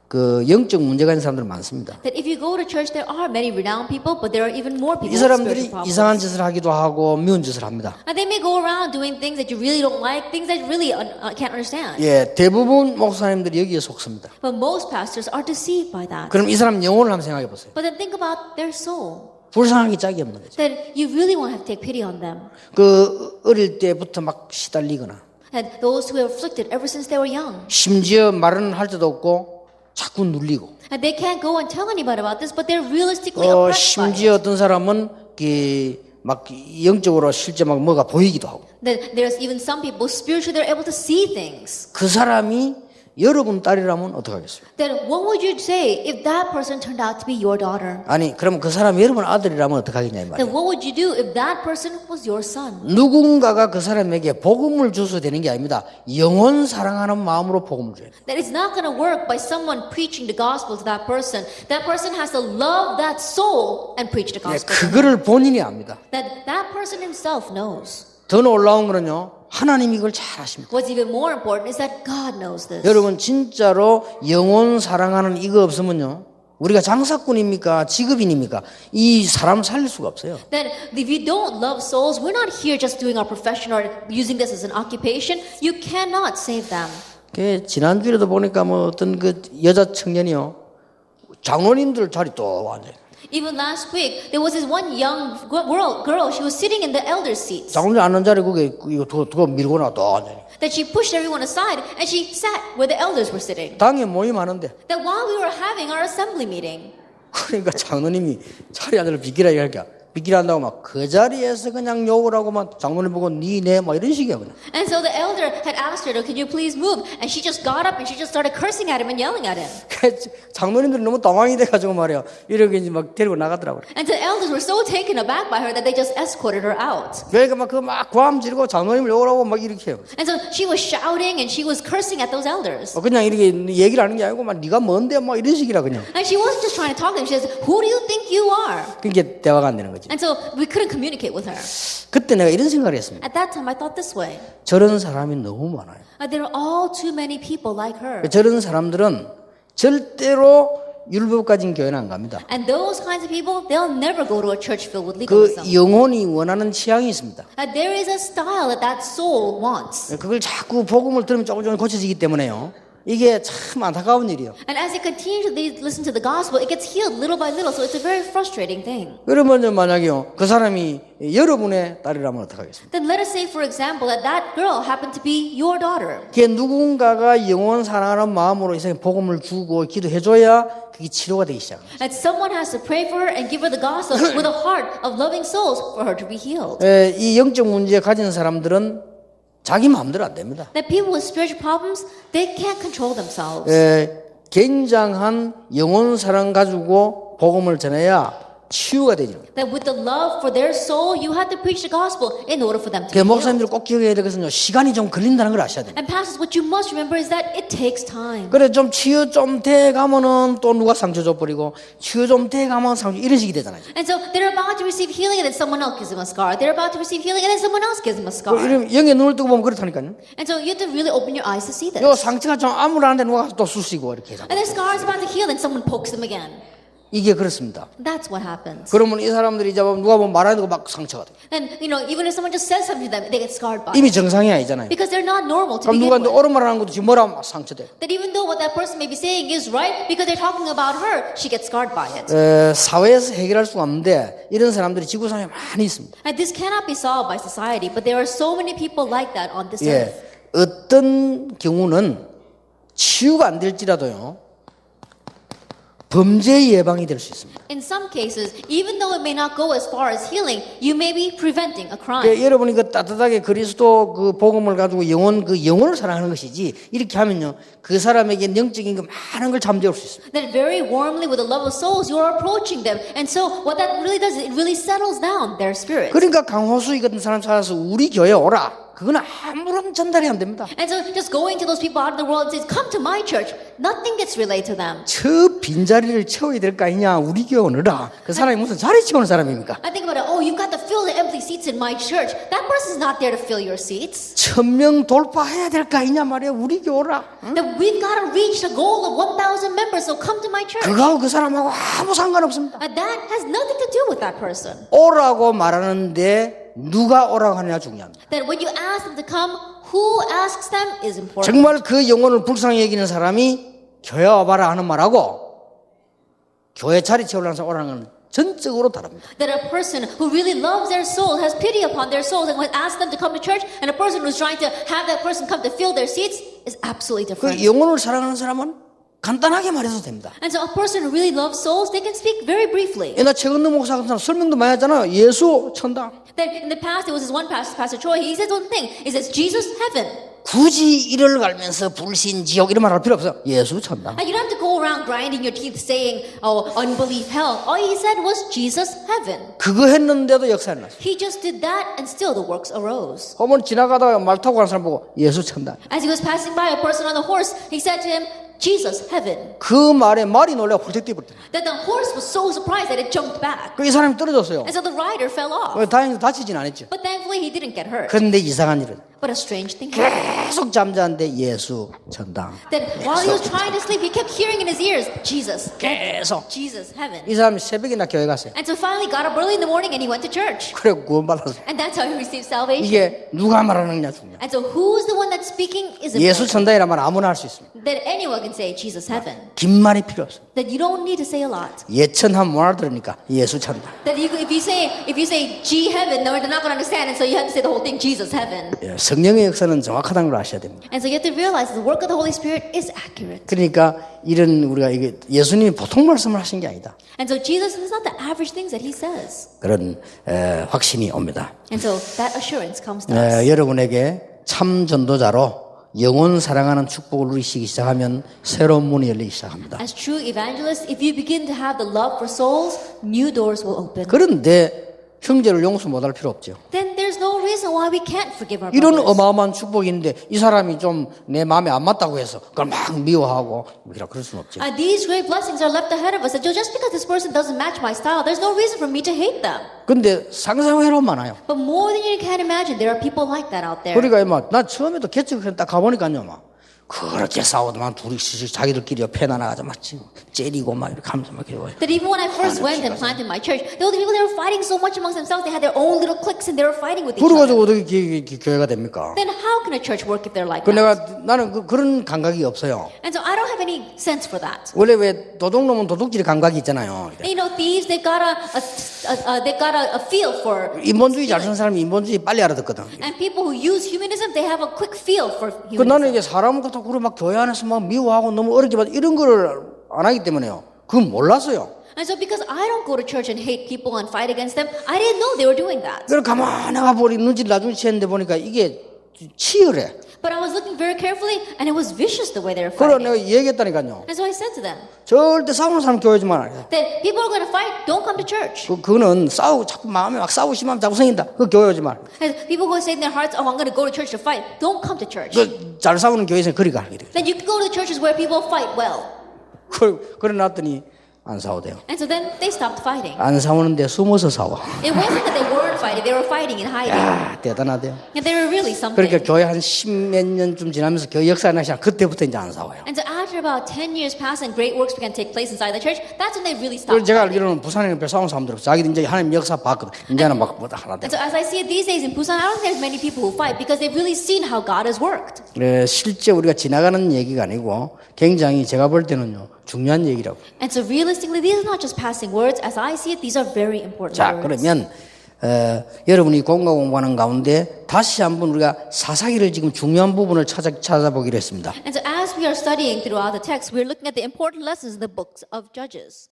그 영적 문제가 있는 사람들 많습니다. That if you go to church, there are many renowned people, but there are even more people 이 with 사람들이 spiritual 이상한 problems. 짓을 하기도 하고 미운 짓을 합니다. And they may go around doing things that you really don't like, things that you really can't understand. 예, 대부분 목사님들이 여기에 속습니다. But most pastors are deceived by that. 그럼 이 사람 영혼을 한번 생각해 보세요. But then think about their soul. 불쌍하기 짝이 없는 거죠. That you really want to take pity on them. 그 어릴 때부터 막 시달리거나 And those who are afflicted ever since they were young. 심지어 말은 할 데도 없고 자꾸 눌리고 And they can't go and tell anybody about this, but they're realistically oppressed by it. 심지어 어떤 사람은 막 영적으로 실제 막 뭐가 보이기도 하고 That there's even some people spiritually they're able to see things. 그 사람이 여러분 딸이라면 어떡하겠어요? Then what would you say if that person turned out to be your daughter? 아니 그러면 그 사람이 여러분 아들이라면 어떡하겠냐 이 말이에요. Then what would you do if that person was your son? 누군가가 그 사람에게 복음을 줘서 되는 게 아닙니다. 영혼 사랑하는 마음으로 복음을 줘야 돼요. That it's not going to work by someone preaching the gospel to that person. That person has to love that soul and preach the 예, gospel. 그거를 본인이 압니다. That person himself knows. 더 놀라운 거는요. 하나님이 이걸 잘 아십니다. What's even more important is that God knows this. 여러분 진짜로 영혼 사랑하는 이거 없으면요. 우리가 장사꾼입니까? 직업인입니까? 이 사람 살릴 수가 없어요. That if you don't love souls, we're not here just doing our profession or using this as an occupation. You cannot save them. 지난주에도 보니까 뭐 어떤 그 여자 청년이요. 장로님들 자리 또 앉아요. Even last week, there was this one young girl. She was sitting in the elder's seats. 장로님 앉는 자리 그게 이거 두고 밀고 나 또 앉아요. That she pushed everyone aside and she sat where the elders were sitting. 당에 모임하는데 That while we were having our assembly meeting, 그러니까 장로님이 자리 앉으려 비키라 이렇게 비키란다고 막 그 자리에서 그냥 욕을 하고 막 장로님 보고 니네 막 이런 식이야 그냥. and so the elder had asked her, "Can you please move?" And she just got up and she just started cursing at him and yelling at him. 장로님들이 너무 당황이 돼가지고 말이야 이렇게 이제 막 데리고 나가더라고요. And the elders were so taken aback by her that they just escorted her out. 그러니까 막 고함 지르고 장로님을 욕을 하고 막 이렇게 해요. And so she was shouting and she was cursing at those elders. 그냥 이렇게 얘기를 하는 게 아니고 막 네가 뭔데 막 이런 식이라 그냥. And she wasn't just trying to talk to them. She says, "Who do you think you are?" 그게 대화가 안 되는 거지. And so we couldn't communicate with her. 그때 내가 이런 생각을 했습니다. At that time, I thought this way. 저런 사람이 너무 많아요. There are all too many people like her. 저런 사람들은 절대로 율법 가진 교회는 안 갑니다. And those kinds of people, they'll never go to a church filled with 그 legalism. 영혼이 원하는 취향이 있습니다. There is a style that soul wants. 그걸 자꾸 복음을 들으면 조금 고쳐지기 때문에요. 이게 참 안타까운 일이에요. And as they continue to listen to the gospel, it gets healed little by little. So it's a very frustrating thing. 그러면 만약에요, 그 사람이 여러분의 딸이라면 어떡하겠습니까? Then let us say, for example, that that girl happened to be your daughter. 그게 누군가가 영혼 사랑하는 마음으로 이 사람이 복음을 주고 기도해줘야 그게 치료가 되기 시작합니다. That someone has to pray for her and give her the gospel with a heart of loving souls for her to be healed. 이 영적 문제 가진 사람들은 자기 마음대로 안 됩니다. That people with spiritual problems, they can't control themselves. 굉장한 영혼 사랑 가지고 복음을 전해야 치유가 되죠. That with the love for their soul, you have to preach the gospel in order for them to 그 be healed. 목사님들 꼭 기억해야 되거든요. 시간이 좀 걸린다는 걸 아셔야 돼요. And pastors, what you must remember is that it takes time. 그래 좀 치유 좀 돼 가면은 또 누가 상처 줘버리고 치유 좀 돼 가면 상처 이런 식이 되잖아요. And so they're about to receive healing and then someone else gives them a scar. They're about to receive healing and then someone else gives them a scar. 이러면 영의 눈을 뜨고 보면 그렇다니까요. And so you have to really open your eyes to see this. 요 상처가 좀 아무렇는데 누가 또 쑤시고 이렇게 해서 And their scar is about to heal and someone pokes them again. 이게 그렇습니다. That's what happens. 그러면 이 사람들이 이제 누가 보면 말하는 거 막 상처가 돼. And even if someone just says something to them, they get scarred by 이미 it. 정상이 아니잖아요. Because they're not normal to 그럼 begin 누가 또 with. 옳은 말 하는 것도 지금 뭐라 막 상처돼. That even though what that person may be saying is right, because they're talking about her, she gets scarred by it. 사회에서 해결할 수가 없는데 이런 사람들이 지구상에 많이 있습니다. And this cannot be solved by society, but there are so many people like that on this 예, earth. 어떤 경우는 치유가 안 될지라도요 범죄 예방이 될 수 있습니다. In some cases, even though it may not go as far as healing, you may be preventing a crime. 여러분이 그 따뜻하게 그리스도 그 복음을 가지고 영혼을 사랑하는 것이지 이렇게 하면요 그 사람에게 영적인 그 많은 걸 잠재울 수 있습니다. That very warmly with the love of souls, you are approaching them. And so what that really does is it really settles down their spirits. 그러니까 강호수이 같은 사람 찾아서 우리 교회 오라. 그건 아무런 전달이 안 됩니다. And so just going to those people out in the world and says, come to my church, nothing gets relayed to them. 저 빈자리를 채워야 될 거 아니냐. 우리 교회 오느라. 그 사람이 무슨 자리 채우는 사람입니까? I think about it, oh, you've got to fill fill the empty seats in my church. That person is not there to fill your seats. 1000명 돌파해야 될 거 아니냐 말이야. 우리 교라. That we've got to reach the goal of 1,000 members, so come to my church. 그거하고 그 사람하고 아무 상관없습니다. That has nothing to do with that person. 오라고 말하는데 누가 오라고 하느냐 중요합니다. That when you ask them to come, who asks them is important. 정말 그 영혼을 불쌍히 여기는 사람이 교회 와봐라 하는 말하고 교회 자리 채우려는 사람 오라는 건 전적으로 다릅니다. That a person who really loves their soul, has pity upon their souls, and asks them to come to church, and a person who's trying to have that person come to fill their seats is absolutely different. 그 영혼을 사랑하는 사람은 간단하게 말해도 됩니다. And so a person who really loves souls, they can speak very briefly. 나 최근도 목사 같은 사람 설명도 많이 했잖아요. 예수 천당. That in the past, there was this one pastor, Pastor Choi, he says one thing. He says, Jesus, heaven. 굳이 이를 갈면서 불신, 지옥 이런 말 할 필요 없어. 예수 천당. And you don't have to go around grinding your teeth saying, oh, unbelief, hell. All he said was, Jesus, heaven. 그거 했는데도 역사가 났어. He just did that, and still the works arose. 한번 지나가다가 말 타고 가는 사람 보고 예수 천당. As he was passing by a person on the horse, he said to him, Jesus, heaven. 그 말에 말이 놀라 훌쩍 뛰어버렸다. That the horse was so surprised that it jumped back. 이 사람이 떨어졌어요. And so the rider fell off. 다행히 다치진 않았죠. But thankfully he didn't get hurt. 그런데 이상한 일은 But a strange thing happened. 계속 잠자는데 예수 천당. That while he was trying to sleep, he kept hearing in his ears, Jesus, 계속. Jesus, heaven. 이 사람이 새벽이나 교회 갔어요. And so finally got up early in the morning and he went to church. 그래 구원받았어요. And that's how he received salvation. 이게 누가 말하느냐 중요해요. And so who's the one that's speaking is 예수 important. 천당이란 말 아무나 할 수 있습니다. That anyone can say Jesus, heaven. 긴 말이 필요 없어요. That you don't need to say a lot. 예천하면 못 알아들으니까 예수 천당. That if you say G heaven, no, they're not going to understand, and so you have to say the whole thing, Jesus, heaven. 예, 성령의 역사는 정확하다는 걸 아셔야 됩니다. And so you have to realize the work of the Holy Spirit is accurate. 그러니까 이런 우리가 이게 예수님이 보통 말씀을 하신 게 아니다. And so Jesus is not the average things that he says. 그런 확신이 옵니다. And so that assurance comes to us. 여러분에게 참 전도자로 영혼 사랑하는 축복을 누리시기 시작하면 새로운 문이 열리기 시작합니다. As true evangelists, if you begin to have the love for souls, new doors will open. 그런데 형제를 용서 못할 필요 없죠. Then there's no reason why we can't forgive our 이런 brothers. 어마어마한 축복이 있는데 이 사람이 좀 내 마음에 안 맞다고 해서 그걸 막 미워하고 그럴 수는 없죠. These great blessings are left ahead of us. And just because this person doesn't match my style, there's no reason for me to hate them. 근데 상상해로 많아요. But more than you can imagine, there are people like that out there. 그러니까 나 처음에도 개척을 딱 가보니까요, 그렇게 싸우더만 둘이 자기들끼리 옆에 나가서 막 째리고 막 이렇게 하면서 막 이러고. That even when I first went and planted my church, there were the people that were fighting so much amongst themselves. They had their own little cliques and they were fighting with each 그래가지고 other. 어떻게 교회가 됩니까? Then how can a church work if they're like 그 that? 나는 그런 감각이 없어요. And so I don't have any sense for that. 원래 왜 도둑놈은 도둑질 감각이 있잖아요. And you know, thieves, they've got a feel for. 인본주의 잘 쓰는 사람이 인본주의 빨리 알아듣거든. And people who use humanism, they have a quick feel for 그 나는 humanism. 이게 사람을 갖다 그래 막 교회 안에서 막 미워하고 너무 어렵게 받 이런 거를 안 하기 때문에요. 그건 몰랐어요. And so because I don't go to church and hate people and fight against them, I didn't know they were doing that. 그걸 가만히 가보니 눈치를 나중에 채는데 보니까 이게 치열해. But I was looking very carefully, and it was vicious the way they were 그래 fighting. 내가 얘기했다니까요. And so I said to them 절대 싸우는 사람 교회 좀 말아요. that people are going to fight, don't come to church. 그거는 자꾸 마음에 막 싸우시면 자꾸 생긴다. 그 교회 오지 말. And people who say in their hearts, oh, I'm going to go to church to fight, don't come to church. 잘 싸우는 교회에서 그리 가게 돼. Then you can go to the churches where people fight well. 그래 놨더니 안 싸우대요. And so then they stopped fighting. 안 싸우는데 숨어서 싸워. It wasn't that they weren't fighting, they were fighting and hiding. 야 대단하대요. And they were really something. 그러니까 교회 한 10몇 년쯤 지나면서 교회 역사가 나기 시작 그때부터 이제 안 싸워요. And so after about 10 years passed and great works began to take place inside the church, that's when they really 그리고 stopped 제가 fighting. 알기로는 부산에 별 싸우는 사람들 없어. 자기들 이제 하나님 역사 봤거든. 이제는 막 뭐다 하나 돼. And so as I see it these days in Busan, I don't think there's many people who fight because they've really seen how God has worked. 실제 우리가 지나가는 얘기가 아니고 굉장히 제가 볼 때는요 중요한 얘기라고. And so realistically, these are not just passing words. As I see it, these are very important 자 words. 그러면 여러분이 공부하는 가운데 다시 한번 우리가 사사기를 지금 중요한 부분을 찾아보기로 했습니다. And so as we are studying throughout the text, we're looking at the important lessons in the books of Judges.